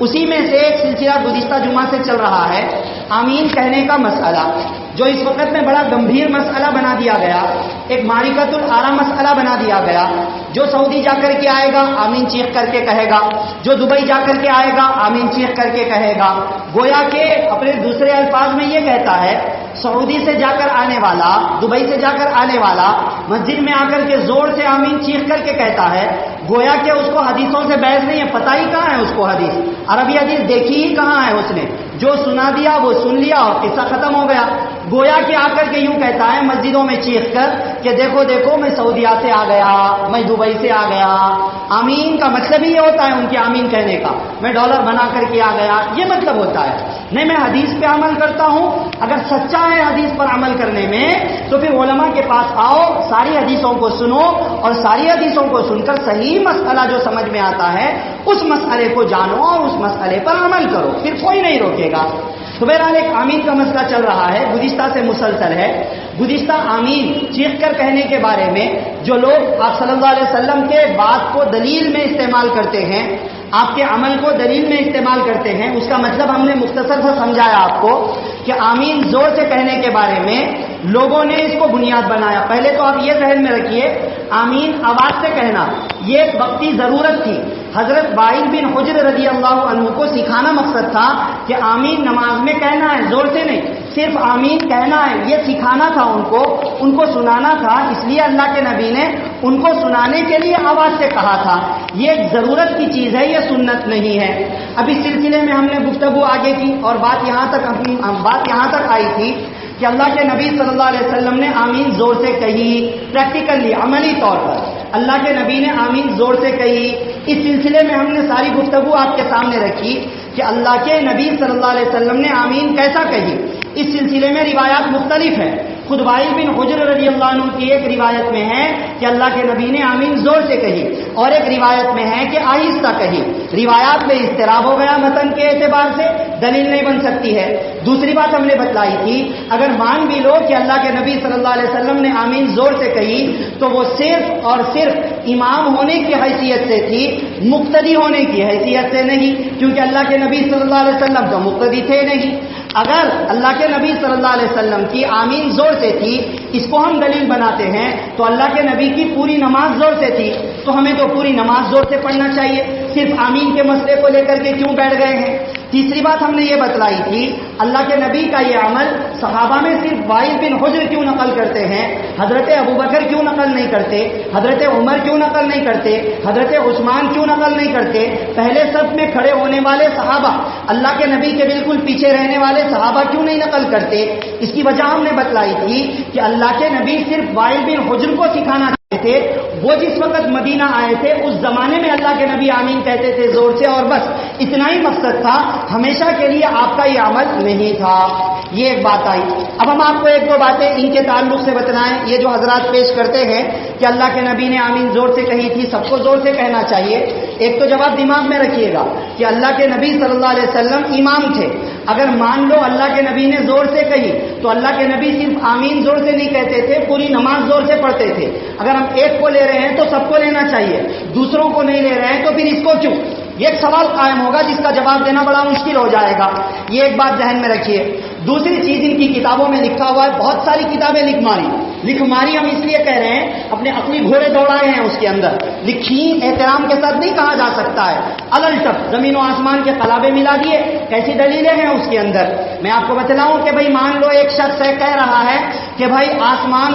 اسی میں سے ایک سلسلہ گزشتہ جمعہ سے چل رہا ہے، آمین کہنے کا مسئلہ، جو اس وقت میں بڑا گمبھیر مسئلہ بنا دیا گیا، ایک معرکۃ الآراء مسئلہ بنا دیا گیا۔ جو سعودی جا کر کے آئے گا آمین چیخ کر کے کہے گا، جو دبئی جا کر کے آئے گا آمین چیخ کر کے کہے گا۔ گویا کہ اپنے دوسرے الفاظ میں یہ کہتا ہے، سعودی سے جا کر آنے والا، دبئی سے جا کر آنے والا مسجد میں آ کر کے زور سے آمین چیخ کر کے کہتا ہے، گویا کہ اس کو حدیثوں سے بحث نہیں ہے، پتہ ہی کہاں ہے اس کو حدیث، عربی حدیث دیکھی ہی کہاں ہے اس نے، جو سنا دیا وہ سن لیا اور قصہ ختم ہو گیا۔ گویا کہ آ کر کے یوں کہتا ہے مسجدوں میں چیخ کر کہ دیکھو دیکھو میں سعودیہ سے آ گیا، میں دبئی سے آ گیا۔ آمین کا مطلب ہی یہ ہوتا ہے ان کی آمین کہنے کا، میں ڈالر بنا کر کے آ گیا، یہ مطلب ہوتا ہے۔ نہیں، میں حدیث پہ عمل کرتا ہوں، اگر سچا ہے حدیث پر عمل کرنے میں تو پھر علماء کے پاس آؤ، ساری حدیثوں کو سنو اور ساری حدیثوں کو سن کر صحیح مسئلہ جو سمجھ میں آتا ہے اس مسئلے کو جانو اور اس مسئلے پر عمل کرو، پھر کوئی نہیں روکے گا۔ تو بہرحال ایک آمین کا مسئلہ چل رہا ہے، گزشتہ سے مسلسل ہے۔ گزشتہ آمین چیخ کر کہنے کے بارے میں جو لوگ آپ صلی اللہ علیہ وسلم کے بات کو دلیل میں استعمال کرتے ہیں، آپ کے عمل کو دلیل میں استعمال کرتے ہیں، اس کا مطلب ہم نے مختصر سے سمجھایا آپ کو کہ آمین زور سے کہنے کے بارے میں لوگوں نے اس کو بنیاد بنایا۔ پہلے تو آپ یہ ذہن میں رکھیے، آمین آواز سے کہنا یہ ایک وقتی ضرورت تھی۔ حضرت وائل بن حجر رضی اللہ عنہ کو سکھانا مقصد تھا کہ آمین نماز میں کہنا ہے، زور سے نہیں، صرف آمین کہنا ہے، یہ سکھانا تھا ان کو سنانا تھا، اس لیے اللہ کے نبی نے ان کو سنانے کے لیے آواز سے کہا تھا۔ یہ ایک ضرورت کی چیز ہے، یہ سنت نہیں ہے۔ اب اس سلسلے میں ہم نے گفتگو آگے کی اور بات یہاں تک آئی تھی کہ اللہ کے نبی صلی اللہ علیہ وسلم نے آمین زور سے کہی، پریکٹیکلی عملی طور پر اللہ کے نبی نے آمین زور سے کہی۔ اس سلسلے میں ہم نے ساری گفتگو آپ کے سامنے رکھی کہ اللہ کے نبی صلی اللہ علیہ وسلم نے آمین کیسا کہی۔ اس سلسلے میں روایات مختلف ہیں۔ خود وائل بن حجر رضی اللہ عنہ کی ایک روایت میں ہے کہ اللہ کے نبی نے آمین زور سے کہی، اور ایک روایت میں ہے کہ آہستہ کہی۔ روایات میں اضطراب ہو گیا متن کے اعتبار سے، دلیل نہیں بن سکتی ہے۔ دوسری بات ہم نے بتلائی تھی، اگر مان بھی لو کہ اللہ کے نبی صلی اللہ علیہ وسلم نے آمین زور سے کہی تو وہ صرف اور صرف امام ہونے کی حیثیت سے تھی، مقتدی ہونے کی حیثیت سے نہیں، کیونکہ اللہ کے نبی صلی اللہ علیہ وسلم تو مقتدی تھے نہیں۔ اگر اللہ کے نبی صلی اللہ علیہ وسلم کی آمین زور سے تھی، اس کو ہم دلیل بناتے ہیں، تو اللہ کے نبی کی پوری نماز زور سے تھی، تو ہمیں تو پوری نماز زور سے پڑھنا چاہیے، صرف آمین کے مسئلے کو لے کر کے کیوں بیٹھ گئے ہیں۔ تیسری بات ہم نے یہ بتلائی تھی، اللہ کے نبی کا یہ عمل صحابہ میں صرف وائل بن حجر کیوں نقل کرتے ہیں، حضرت ابوبکر کیوں نقل نہیں کرتے، حضرت عمر کیوں نقل نہیں کرتے، حضرت عثمان کیوں نقل نہیں کرتے، پہلے صف میں کھڑے ہونے والے صحابہ، اللہ کے نبی کے بالکل پیچھے رہنے والے صحابہ کیوں نہیں نقل کرتے۔ اس کی وجہ ہم نے بتلائی تھی کہ اللہ کے نبی صرف وائل بن حجر کو سکھانا تھے، وہ جس وقت مدینہ آئے تھے اس زمانے میں اللہ کے نبی آمین کہتے تھے زور سے، اور بس اتنا ہی مقصد تھا، ہمیشہ کے لیے آپ کا یہ عمل نہیں تھا۔ یہ ایک بات آئی۔ اب ہم آپ کو ایک دو باتیں ان کے تعلق سے بتلائیں۔ یہ جو حضرات پیش کرتے ہیں کہ اللہ کے نبی نے آمین زور سے کہی تھی، سب کو زور سے کہنا چاہیے، ایک تو جواب دماغ میں رکھیے گا کہ اللہ کے نبی صلی اللہ علیہ وسلم امام تھے۔ اگر مان لو اللہ کے نبی نے زور سے کہی تو اللہ کے نبی صرف آمین زور سے نہیں کہتے تھے، پوری نماز زور سے پڑھتے تھے۔ اگر ہم ایک کو لے رہے ہیں تو سب کو لینا چاہیے، دوسروں کو نہیں لے رہے ہیں تو پھر اس کو کیوں؟ یہ ایک سوال قائم ہوگا جس کا جواب دینا بڑا مشکل ہو جائے گا، یہ ایک بات ذہن میں رکھیے۔ دوسری چیز ان کی کتابوں میں لکھا ہوا ہے، بہت ساری کتابیں لکھ ماری ہم اس لیے کہہ رہے ہیں، اپنے عقلی گھوڑے دوڑائے ہیں اس کے اندر، لکھی احترام کے ساتھ نہیں کہا جا سکتا ہے، الٹپ زمین و آسمان کے قلابے ملا دیے، کیسی دلیلیں ہیں اس کے اندر۔ میں آپ کو بتلاؤں کہ بھائی مان لو ایک شخص ہے کہہ رہا ہے کہ بھائی آسمان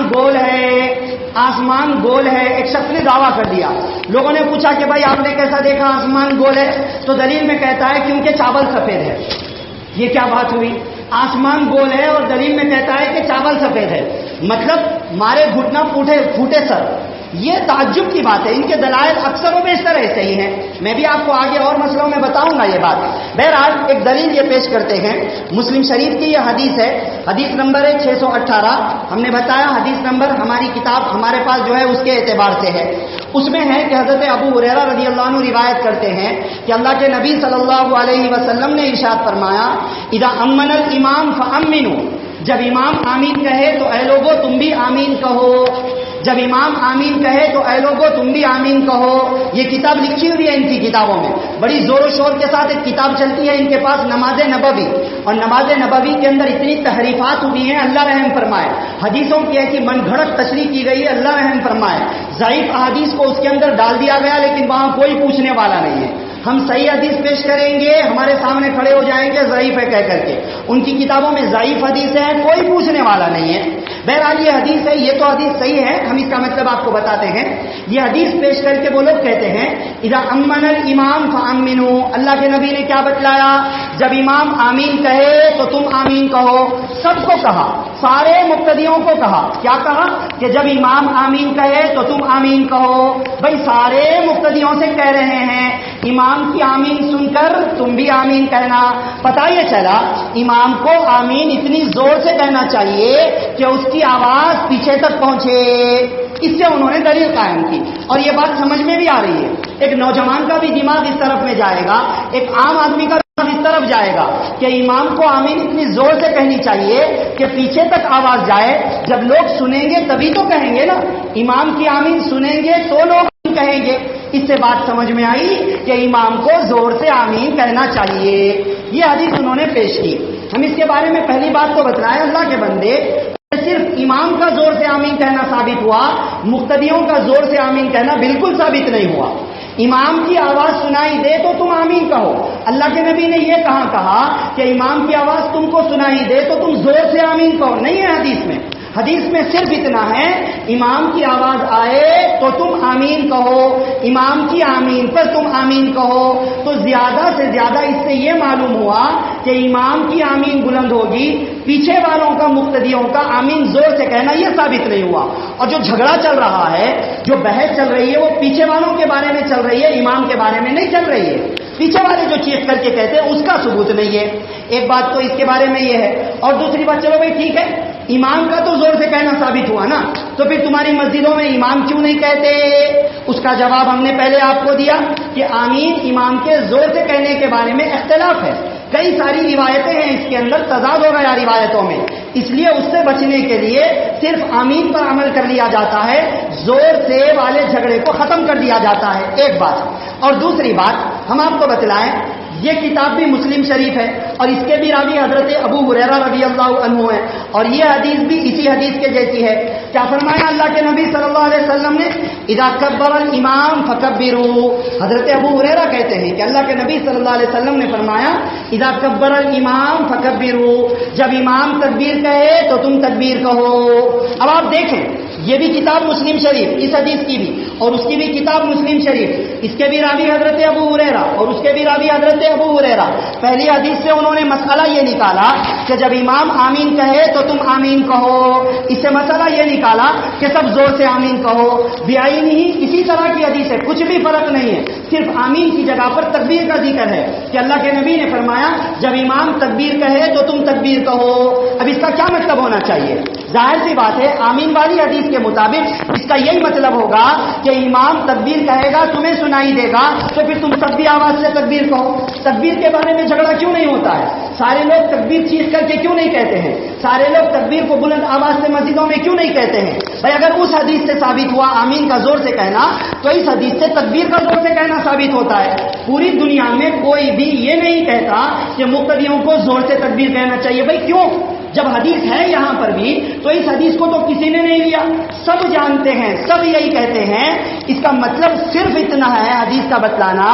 گول ہے، ایک شخص نے دعویٰ کر دیا، لوگوں نے پوچھا کہ بھائی آپ نے کیسا دیکھا آسمان گول ہے، تو دلیل میں کہتا ہے کیونکہ چاول سفید ہے۔ یہ کیا بات ہوئی؟ آسمان گول ہے اور دلیل میں کہتا ہے کہ چاول سفید ہے، مطلب مارے گھٹنا پھوٹے سر۔ یہ تعجب کی بات ہے، ان کے دلائل اکثر و بیشتر ایسے ہی ہیں، میں بھی آپ کو آگے اور مسئلوں میں بتاؤں گا یہ بات۔ بہرحال ایک دلیل یہ پیش کرتے ہیں، مسلم شریف کی یہ حدیث ہے، حدیث نمبر ہے 618، ہم نے بتایا حدیث نمبر ہماری کتاب ہمارے پاس جو ہے اس کے اعتبار سے ہے۔ اس میں ہے کہ حضرت ابو ہریرہ رضی اللہ عنہ روایت کرتے ہیں کہ اللہ کے نبی صلی اللہ علیہ وسلم نے ارشاد فرمایا، اذا امن الامام فامنوا، جب امام آمین کہے تو اے لوگو تم بھی آمین کہو۔ جب امام آمین کہے تو اے لوگوں تم بھی آمین کہو. یہ کتاب لکھی ہوئی ہے ان کی کتابوں میں, بڑی زور و شور کے ساتھ ایک کتاب چلتی ہے ان کے پاس, نماز نبوی. اور نماز نبوی کے اندر اتنی تحریفات ہوئی ہیں, اللہ رحم فرمائے. حدیثوں کی ایسی من گھڑت تشریح کی گئی ہے, اللہ رحم فرمائے. ضعیف احادیث کو اس کے اندر ڈال دیا گیا, لیکن وہاں کوئی پوچھنے والا نہیں ہے. ہم صحیح حدیث پیش کریں گے, ہمارے سامنے کھڑے ہو جائیں گے ضعیف ہے کہہ کر کے. ان کی کتابوں میں ضعیف حدیث ہے, کوئی پوچھنے والا نہیں ہے. بہرحال یہ حدیث ہے, یہ تو حدیث صحیح ہے, ہم اس کا مطلب آپ کو بتاتے ہیں. یہ حدیث پیش کر کے وہ لوگ کہتے ہیں اذا امن الامام فامنوا. اللہ کے نبی نے کیا بتلایا؟ جب امام آمین کہے تو تم آمین کہو. سب کو کہا, سارے مقتدیوں کو کہا. کیا کہا؟ کہ جب امام آمین کہے تو تم آمین کہو. بھائی سارے مقتدیوں سے کہہ رہے ہیں امام کی آمین سن کر تم بھی آمین کہنا. پتہ یہ چلا امام کو آمین اتنی زور سے کہنا چاہیے کہ اس کی آواز پیچھے تک پہنچے. اس سے انہوں نے دلیل قائم کی, اور یہ بات سمجھ میں بھی آ رہی ہے. ایک نوجوان کا بھی دماغ اس طرف میں جائے گا, ایک عام آدمی کا دماغ اس طرف جائے گا کہ امام کو آمین اتنی زور سے کہنی چاہیے کہ پیچھے تک آواز جائے. جب لوگ سنیں گے تبھی تو کہیں گے نا, امام کی آمین سنیں گے تو لوگ کہیں گے. اس سے بات سمجھ میں آئی کہ امام کو زور سے آمین کہنا چاہیے. یہ حدیث انہوں نے پیش کی. ہم اس کے بارے میں پہلی بات تو بتلائیں, اللہ کے بندے صرف امام کا زور سے آمین کہنا ثابت ہوا, مقتدیوں کا زور سے آمین کہنا بالکل ثابت نہیں ہوا. امام کی آواز سنائی دے تو تم آمین کہو. اللہ کے نبی نے یہ کہا کہ امام کی آواز تم کو سنائی دے تو تم زور سے آمین کہو. نہیں ہے حدیث میں. حدیث میں صرف اتنا ہے امام کی آواز آئے تو تم آمین کہو, امام کی آمین پر تم آمین کہو. تو زیادہ سے زیادہ اس سے یہ معلوم ہوا کہ امام کی آمین بلند ہوگی, پیچھے والوں کا مقتدیوں کا آمین زور سے کہنا یہ ثابت نہیں ہوا. اور جو جھگڑا چل رہا ہے, جو بحث چل رہی ہے, وہ پیچھے والوں کے بارے میں چل رہی ہے, امام کے بارے میں نہیں چل رہی ہے. پیچھے والے جو چیخ کر کے کہتے ہیں اس کا ثبوت نہیں ہے. ایک بات تو اس کے بارے میں یہ ہے. اور دوسری بات, چلو بھائی ٹھیک ہے, امام کا تو زور سے کہنا ثابت ہوا نا, تو پھر تمہاری مسجدوں میں امام کیوں نہیں کہتے؟ اس کا جواب ہم نے پہلے آپ کو دیا کہ آمین امام کے زور سے کہنے کے بارے میں اختلاف ہے. کئی ساری روایتیں ہیں, اس کے اندر تضاد ہو گیا روایتوں میں, اس لیے اس سے بچنے کے لیے صرف آمین پر عمل کر لیا جاتا ہے, زور سے والے جھگڑے کو ختم کر دیا جاتا ہے. ایک بات. اور دوسری بات ہم آپ کو بتلائیں, یہ کتاب بھی مسلم شریف ہے, اور اس کے بھی راوی حضرت ابو ہریرہ رضی اللہ عنہ ہے, اور یہ حدیث بھی اسی حدیث کے جیسی ہے. کیا فرمایا اللہ کے نبی صلی اللہ علیہ وسلم نے؟ اذا کبر الامام فکبروا. حضرت ابو ہریرہ کہتے ہیں کہ اللہ کے نبی صلی اللہ علیہ وسلم نے فرمایا اذا کبر الامام فکبروا, جب امام تکبیر کہے تو تم تکبیر کہو. اب آپ دیکھیں, یہ بھی کتاب مسلم شریف, اس حدیث کی بھی, اور اس کی بھی کتاب مسلم شریف, اس کے بھی راوی حضرت ابو ہریرہ اور اس کے بھی راوی حضرت ابو ہریرہ. پہلی حدیث سے انہوں نے مسئلہ یہ نکالا کہ جب امام آمین کہے تو تم آمین کہو. اس سے مسئلہ یہ نکالا کہ سب زور سے آمین کہو. بیائی نہیں, اسی طرح کی حدیث ہے, کچھ بھی فرق نہیں ہے, صرف آمین کی جگہ پر تکبیر کا ذکر ہے کہ اللہ کے نبی نے فرمایا جب امام تکبیر کہے تو تم تکبیر کہو. اب اس کا کیا مطلب ہونا چاہیے؟ ظاہر سی بات ہے, آمین والی حدیث کے مطابق اس کا یہی مطلب ہوگا کہ امام تکبیر کہے گا, تمہیں سنائی دے گا, تو پھر تم سب بھی آواز سے تکبیر کہو. تکبیر کے بارے میں جھگڑا کیوں نہیں ہوتا ہے؟ سارے لوگ تکبیر چیخ کر کے کیوں نہیں کہتے ہیں؟ سارے لوگ تکبیر کو بلند آواز سے مسجدوں میں کیوں نہیں کہتے ہیں؟ بھائی اگر اس حدیث سے ثابت ہوا آمین کا زور سے کہنا, تو اس حدیث سے تکبیر کا زور سے کہنا ثابت ہوتا ہے. پوری دنیا میں کوئی بھی یہ نہیں کہتا کہ مقتدیوں کو زور سے تکبیر کہنا چاہیے. بھائی کیوں؟ جب حدیث ہے یہاں پر بھی, تو اس حدیث کو تو کسی نے نہیں لیا, سب جانتے ہیں, سب یہی کہتے ہیں. اس کا مطلب صرف اتنا ہے حدیث کا بتلانا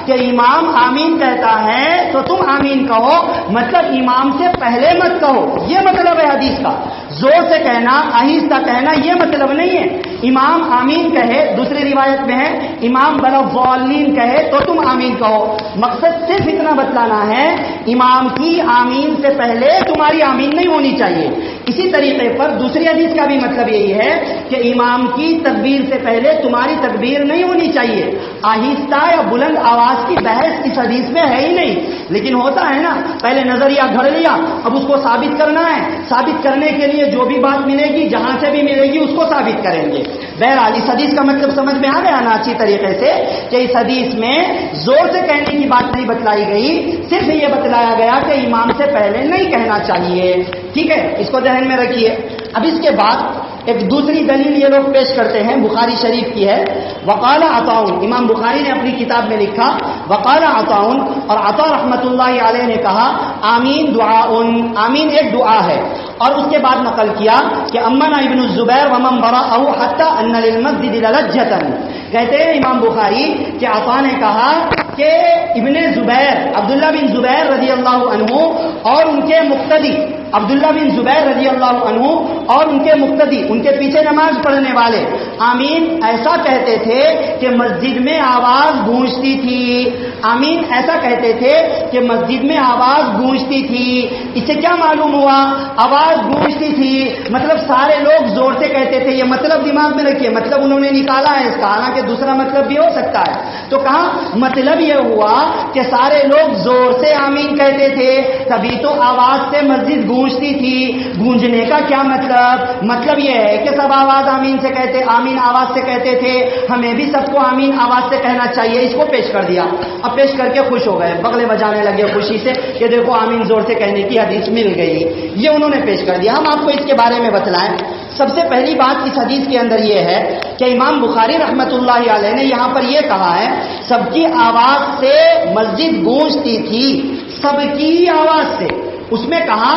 کہ امام آمین کہتا ہے تو تم آمین کہو, مطلب امام سے پہلے مت کہو, یہ مطلب ہے حدیث کا. زور سے کہنا, آہستہ کہنا, یہ مطلب نہیں ہے. امام آمین کہے, دوسری روایت میں ہے امام بلضالین کہے تو تم آمین کہو. مقصد صرف اتنا بتلانا ہے, امام کی آمین سے پہلے تمہاری آمین نہیں ہونی چاہیے. اسی طریقے پر دوسری حدیث کا بھی مطلب یہی ہے کہ امام کی تکبیر سے پہلے تمہاری تکبیر نہیں ہونی چاہیے. آہستہ یا بلند آواز کی بحث اس حدیث میں ہے ہی نہیں, لیکن ہوتا ہے نا, پہلے نظریہ گھڑ لیا, اب اس کو ثابت کرنا ہے. ثابت کرنے کے لیے جو بھی بات ملے گی, جہاں سے بھی ملے گی, اس کو ثابت کریں گے. بہرحال اس حدیث کا مطلب سمجھ میں آ گیا نا اچھی طریقے سے کہ اس حدیث میں زور سے کہنے کی بات نہیں بتلائی گئی, صرف یہ بتلایا گیا کہ امام سے پہلے نہیں کہنا چاہیے. ٹھیک ہے, اس کو ذہن میں رکھیے. اب اس کے بعد ایک دوسری دلیل یہ لوگ پیش کرتے ہیں، بخاری شریف کی ہے، وقال عطاء، امام بخاری نے اپنی کتاب میں لکھا وقال عطاء، اور عطاء رحمۃ اللہ علیہ نے کہا آمین دعاء، آمین ایک دعا ہے، اور اس کے بعد نقل کیا کہ امنا ابن الزبیر ومن برأہ حتی ان للمسجد للجۃ، کہتے ہیں امام بخاری کہ عطاء نے کہا کہ ابن زبیر، عبداللہ بن زبیر رضی اللہ عنہ اور ان کے مقتدی، عبداللہ بن زبیر رضی اللہ عنہ اور ان کے مقتدی، ان کے پیچھے نماز پڑھنے والے آمین ایسا کہتے تھے کہ مسجد میں آواز گونجتی تھی، آمین ایسا کہتے تھے کہ مسجد میں آواز گونجتی تھی۔ اس سے کیا معلوم ہوا؟ آواز گونجتی تھی مطلب سارے لوگ زور سے کہتے تھے، یہ مطلب دماغ میں رکھیے، مطلب انہوں نے نکالا ہے اس کا، حالانکہ دوسرا مطلب بھی ہو سکتا ہے۔ تو کہا مطلب یہ ہوا کہ سارے لوگ زور سے آمین کہتے تھے، تبھی تو آواز سے مسجد گونجتی تھی۔ گونجنے کا کیا مطلب؟ مطلب یہ ہے کہ سب آواز آمین سے کہتے، آمین آواز سے کہتے تھے، ہمیں بھی سب کو آمین آواز سے کہنا چاہیے۔ اس کو پیش کر دیا، اب پیش کر کے خوش ہو گئے، بغلے بجانے لگے خوشی سے کہ دیکھو آمین زور سے کہنے کی حدیث مل گئی، یہ انہوں نے پیش کر دیا۔ ہم آپ کو اس کے بارے میں بتلائیں۔ سب سے پہلی بات اس حدیث کے اندر یہ ہے کہ امام بخاری رحمۃ اللہ علیہ نے یہاں پر یہ کہا ہے سب کی آواز سے مسجد گونجتی تھی، سب کی آواز سے، اس میں کہا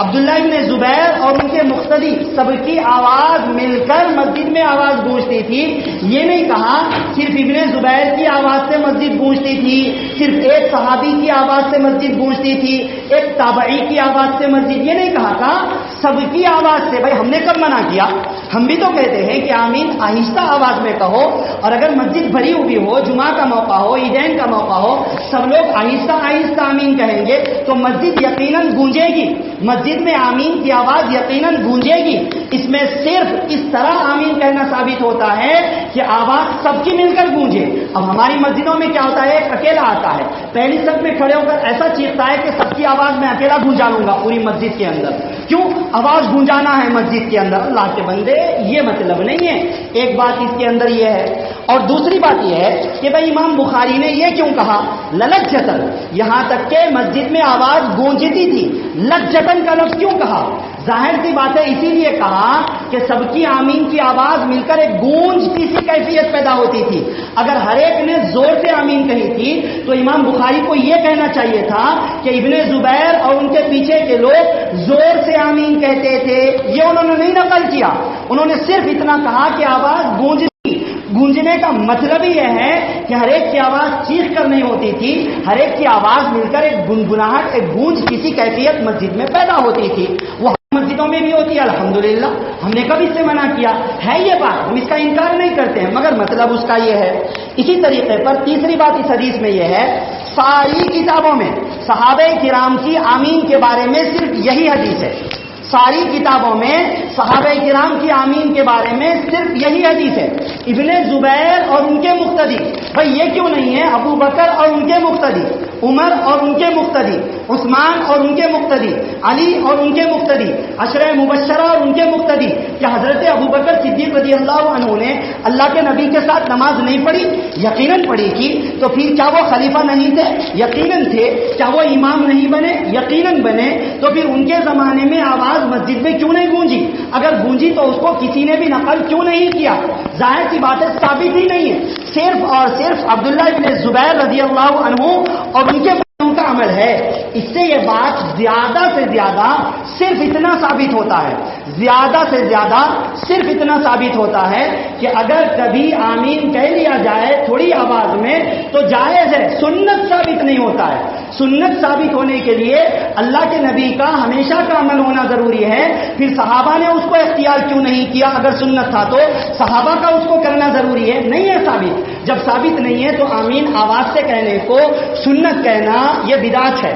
عبداللہ ابن زبیر اور ان کے مقتدی سب کی آواز مل کر مسجد میں آواز گونجتی تھی۔ یہ نہیں کہا صرف ابن زبیر کی آواز سے مسجد گونجتی تھی، صرف ایک صحابی کی آواز سے مسجد گونجتی تھی، ایک تابعی کی آواز سے مسجد، یہ نہیں کہا تھا سب کی آواز سے۔ بھائی ہم نے کب منع کیا؟ ہم بھی تو کہتے ہیں کہ آمین آہستہ آواز میں کہو، اور اگر مسجد بھری ہوئی ہو، جمعہ کا موقع ہو، عیدین کا موقع ہو، سب لوگ آہستہ آہستہ آمین کہیں گے تو مسجد یقیناً گونجے گی، مسجد میں آمین کی آواز یقیناً گونجے گی۔ اس میں صرف اس طرح آمین کہنا ثابت ہوتا ہے کہ آواز سب کی مل کر گونجے۔ اب ہماری مسجدوں میں کیا ہوتا ہے، ایک اکیلا آتا ہے، پہلی صف میں کھڑے ہو کر ایسا چیختا ہے کہ سب کی آواز میں اکیلا گونجا لوں گا پوری مسجد کے اندر۔ کیوں؟ آواز گونجانا ہے مسجد کے اندر۔ اللہ کے بندے یہ مطلب نہیں ہے، ایک بات اس کے اندر یہ ہے، اور دوسری بات یہ ہے کہ بھائی امام بخاری نے یہ کیوں کہا للجتن، یہاں تک کہ مسجد میں آواز گونجتی تھی، لجتن کا لفظ کیوں کہا؟ ظاہر سی بات ہے اسی لیے کہا کہ سب کی آمین کی آواز مل کر ایک گونجتی سی کیفیت پیدا ہوتی تھی۔ اگر ہر ایک نے زور سے آمین کہی تھی تو امام بخاری کو یہ کہنا چاہیے تھا کہ ابن زبیر اور ان کے پیچھے کے لوگ زور سے آمین کہتے تھے، یہ انہوں نے نہیں نقل کیا، انہوں نے صرف اتنا کہا کہ آواز گونجتی۔ گونجنے کا مطلب ہی یہ ہے کہ ہر ایک کی آواز چیخ کر نہیں ہوتی تھی، ہر ایک کی آواز مل کر ایک گنگناہٹ، ایک گونج کسی کیفیت مسجد میں پیدا ہوتی تھی۔ وہ مسجدوں میں بھی ہوتی ہے الحمدللہ، ہم نے کبھی سے منع کیا ہے یہ بات، ہم اس کا انکار نہیں کرتے ہیں، مگر مطلب اس کا یہ ہے۔ اسی طریقے پر تیسری بات اس حدیث میں یہ ہے، ساری کتابوں میں صحابہ کرام کی آمین کے بارے میں صرف یہی حدیث ہے، ساری کتابوں میں صحابہ کرام کی آمین کے بارے میں صرف یہی حدیث ہے۔ ابن زبیر اور ان کے مقتدی، بھائی یہ کیوں نہیں ہے ابو بکر اور ان کے مقتدی، عمر اور ان کے مقتدی، عثمان اور ان کے مقتدی، علی اور ان کے مقتدی، عشرہ مبشرہ اور ان کے مقتدی، کیا حضرت ابو بکر صدیق رضی اللہ عنہ نے اللہ کے نبی کے ساتھ نماز نہیں پڑھی؟ یقیناً پڑھی تھی۔ تو پھر کیا وہ خلیفہ نہیں تھے؟ یقیناً تھے۔ کیا وہ امام نہیں بنے؟ یقیناً بنے۔ تو پھر ان کے زمانے میں آواز مسجد میں کیوں نہیں گونجی؟ اگر گونجی تو اس کو کسی نے بھی نقل کیوں نہیں کیا؟ ظاہر سی بات ہے ثابت ہی نہیں ہے، صرف اور صرف عبداللہ ابن زبیر رضی اللہ عنہ اور ان کے کا عمل ہے۔ اس سے یہ بات زیادہ سے زیادہ صرف اتنا ثابت ہوتا ہے، زیادہ سے زیادہ صرف اتنا ثابت ہوتا ہے کہ اگر کبھی آمین کہہ لیا جائے تھوڑی آواز میں تو جائز ہے، سنت ثابت نہیں ہوتا ہے۔ سنت ثابت ہونے کے لیے اللہ کے نبی کا ہمیشہ کا عمل ہونا ضروری ہے، پھر صحابہ نے اس کو اختیار کیوں نہیں کیا؟ اگر سنت تھا تو صحابہ کا اس کو کرنا ضروری ہے، نہیں ہے ثابت۔ جب ثابت نہیں ہے تو آمین آواز سے کہنے کو سنت کہنا یہ بدعت ہے،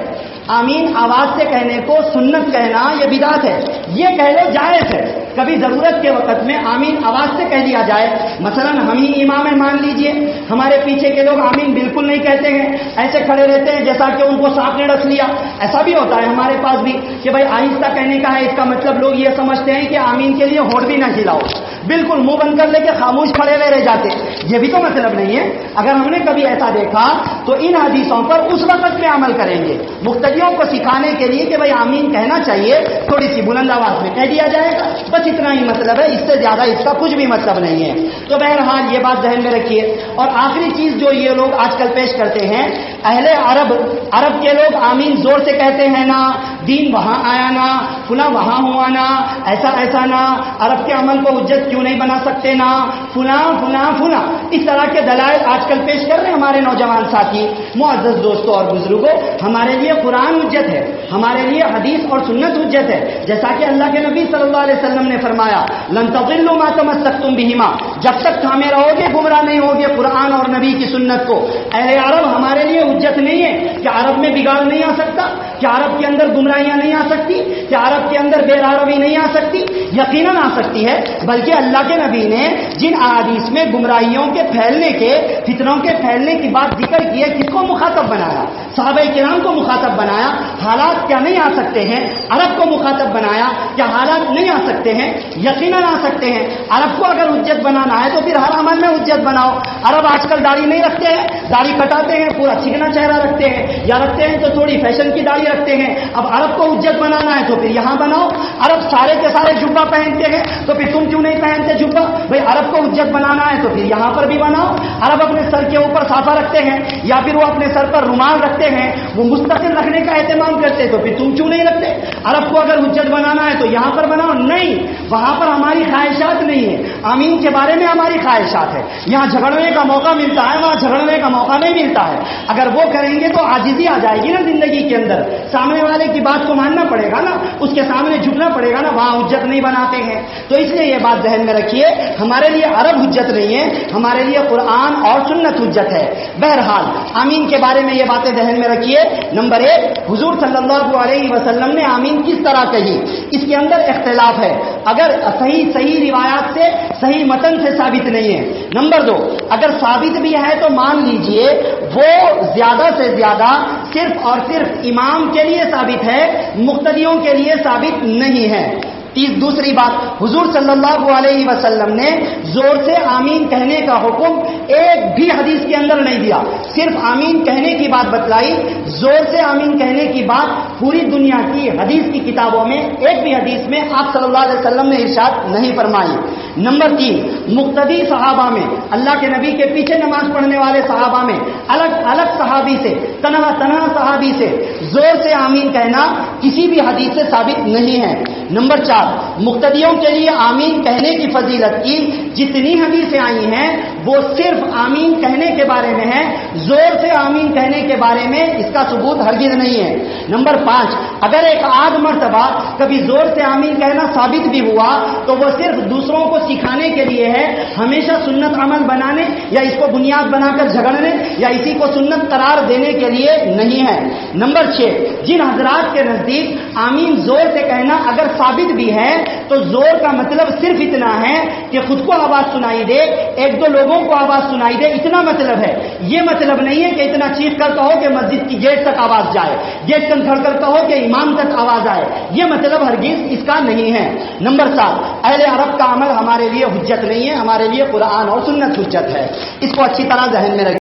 آمین آواز سے کہنے کو سنت کہنا یہ بدعت ہے، یہ کہہ لو جائز ہے۔ کبھی ضرورت کے وقت میں آمین آواز سے کہہ دیا جائے، مثلا ہم ہی امام ہیں مان لیجئے، ہمارے پیچھے کے لوگ آمین بالکل نہیں کہتے ہیں، ایسے کھڑے رہتے ہیں جیسا کہ ان کو سانپ نے ڈس لیا، ایسا بھی ہوتا ہے ہمارے پاس بھی کہ بھائی آہستہ کہنے کا ہے، اس کا مطلب لوگ یہ سمجھتے ہیں کہ آمین کے لیے ہونٹ بھی نہ ہلاؤ، بالکل منہ بند کر لے کے خاموش کھڑے ہوئے رہ جاتے، یہ بھی تو مطلب نہیں ہے۔ اگر ہم نے کبھی ایسا دیکھا تو ان حدیثوں پر اس وقت میں عمل کریں گے، مختلف اجنبیوں کو سکھانے کے لیے کہ بھائی آمین کہنا چاہیے، تھوڑی سی بلند آواز میں کہہ دیا جائے گا، بس اتنا ہی مطلب ہے، اس سے زیادہ اس کا کچھ بھی مطلب نہیں ہے۔ تو بہرحال یہ بات ذہن میں رکھیے۔ اور آخری چیز جو یہ لوگ آج کل پیش کرتے ہیں، اہل عرب کے لوگ آمین زور سے کہتے ہیں نا، دین وہاں آیا نا، فلاں وہاں ہوا نا، ایسا نا، عرب کے عمل کو حجت کیوں نہیں بنا سکتے نا، فلاں فلاں فلاں، اس طرح کے دلائل آج کل پیش کر رہے ہیں ہمارے نوجوان ساتھی۔ معزز دوستوں اور بزرگوں، ہمارے لیے قرآن حجت ہے، ہمارے لیے حدیث اور سنت حجت ہے، جیسا کہ اللہ کے نبی صلی اللہ علیہ وسلم نے فرمایا، لن تضلوا ما تمسکتم بہما، جب تک تھامے رہو گے گمراہ نہیں ہوگے قرآن اور نبی کی سنت کو۔ اہل عرب ہمارے لیے حجت نہیں ہے کہ عرب میں بگاڑ نہیں آ سکتا، کہ عرب کے اندر گمراہیاں نہیں آ سکتی، کہ عرب کے اندر بے راروی نہیں آ سکتی، یقیناً آ سکتی ہے، بلکہ اللہ کے نبی نے جن احادیث میں گمراہیوں کے پھیلنے کے، فتنوں کے پھیلنے کی بات ذکر کی ہے، کس کو مخاطب بنایا؟ صحابہ کرام کو مخاطب بنایا۔ حالات کیا نہیں آ سکتے ہیں؟ عرب کو مخاطب بنایا۔ کیا حالات نہیں آ سکتے ہیں؟ یقیناً آ سکتے ہیں۔ عرب کو اگر حجت بنانا ہے تو پھر ہر عمل میں حجت بناؤ۔ عرب آج کل داڑھی نہیں رکھتے ہیں، داڑھی کٹاتے ہیں، پورا چکنا چہرہ رکھتے ہیں، یا رکھتے ہیں تو تھوڑی فیشن کی داڑھی رکھتے ہیں۔ اب عرب کو حجت بنانا ہے تو پھر یہاں بناؤ۔ عرب سارے کے سارے جبہ پہنتے ہیں تو پھر تم کیوں نہیں پہنتے جبہ؟ بھائی عرب کو حجت بنانا ہے تو پھر یہاں پر بھی بناؤ۔ عرب اپنے سر کے اوپر صافہ رکھتے ہیں یا پھر وہ اپنے سر پر رومال رکھتے ہیں، وہ مستقل رکھنے کا اہتمام کرتے ہیں، تو پھر تم کیوں نہیں رکھتے؟ عرب کو اگر حجت بنانا ہے تو یہاں پر بناؤ۔ نہیں، وہاں پر ہماری خواہشات نہیں ہے، آمین کے بارے میں ہماری خواہشات ہے۔ یہاں جھگڑنے کا موقع ملتا ہے، وہاں جھگڑنے کا موقع نہیں ملتا ہے۔ اگر وہ کریں گے تو عاجزی آ جائے گی نا زندگی کے اندر، سامنے والے کی بات کو ماننا پڑے گا نا، اس کے سامنے جھکنا پڑے گا نا، وہاں حجت نہیں بناتے ہیں۔ تو اس لیے یہ بات ذہن میں رکھیے، ہمارے لیے عرب حجت نہیں ہے، ہمارے لیے قرآن اور سنت حجت ہے۔ بہرحال آمین کے بارے میں یہ باتیں ذہن میں رکھیے۔ نمبر 1، حضور صلی اللہ علیہ وسلم نے آمین کس طرح کہی، اس کے اندر اختلاف ہے، اگر صحیح روایات سے، صحیح متن سے ثابت نہیں ہے۔ نمبر 2، اگر ثابت بھی ہے تو مان لیجئے وہ زیادہ سے زیادہ صرف اور صرف امام کے لیے ثابت ہے، مقتدیوں کے لیے ثابت نہیں ہے۔ دوسری بات، حضور صلی اللہ علیہ وسلم نے زور سے آمین کہنے کا حکم ایک بھی حدیث کے اندر نہیں دیا، صرف آمین کہنے کی بات بتلائی۔ زور سے آمین کہنے کی بات پوری دنیا کی حدیث کی کتابوں میں ایک بھی حدیث میں آپ صلی اللہ علیہ وسلم نے ارشاد نہیں فرمائی۔ نمبر 3، مقتدی صحابہ میں، اللہ کے نبی کے پیچھے نماز پڑھنے والے صحابہ میں الگ الگ صحابی سے، تنہا صحابی سے زور سے آمین کہنا کسی بھی حدیث سے ثابت نہیں ہے۔ نمبر 4، مقتدیوں کے لیے آمین کہنے کی فضیلت کی جتنی حدیثیں آئی ہیں وہ صرف آمین کہنے کے بارے میں ہے، زور سے آمین کہنے کے بارے میں اس کا ثبوت ہرگز نہیں ہے۔ نمبر 5، اگر ایک آدھ مرتبہ کبھی زور سے آمین کہنا ثابت بھی ہوا تو وہ صرف دوسروں کو سکھانے کے لیے ہے، ہمیشہ سنت عمل بنانے یا اس کو بنیاد بنا کر جھگڑنے یا اسی کو سنت قرار دینے کے لیے نہیں ہے۔ نمبر 6، جن حضرات کے نزدیک آمین زور سے کہنا اگر ثابت بھی ہے تو زور کا مطلب صرف اتنا ہے کہ خود کو آواز سنائی دے، ایک دو لوگوں کو آواز سنائی دے، اتنا مطلب ہے۔ یہ مطلب نہیں ہے کہ اتنا چیخ کر کہو کہ مسجد کی گیٹ تک آواز جائے، گیٹ تک کھڑ کر کہو کہ امام تک آواز آئے، یہ مطلب ہرگز اس کا نہیں ہے۔ نمبر 7، اہل عرب کا عمل ہمارے لیے حجت نہیں ہے، ہمارے لیے قرآن اور سنت حجت ہے۔ اس کو اچھی طرح ذہن میں رکھیں۔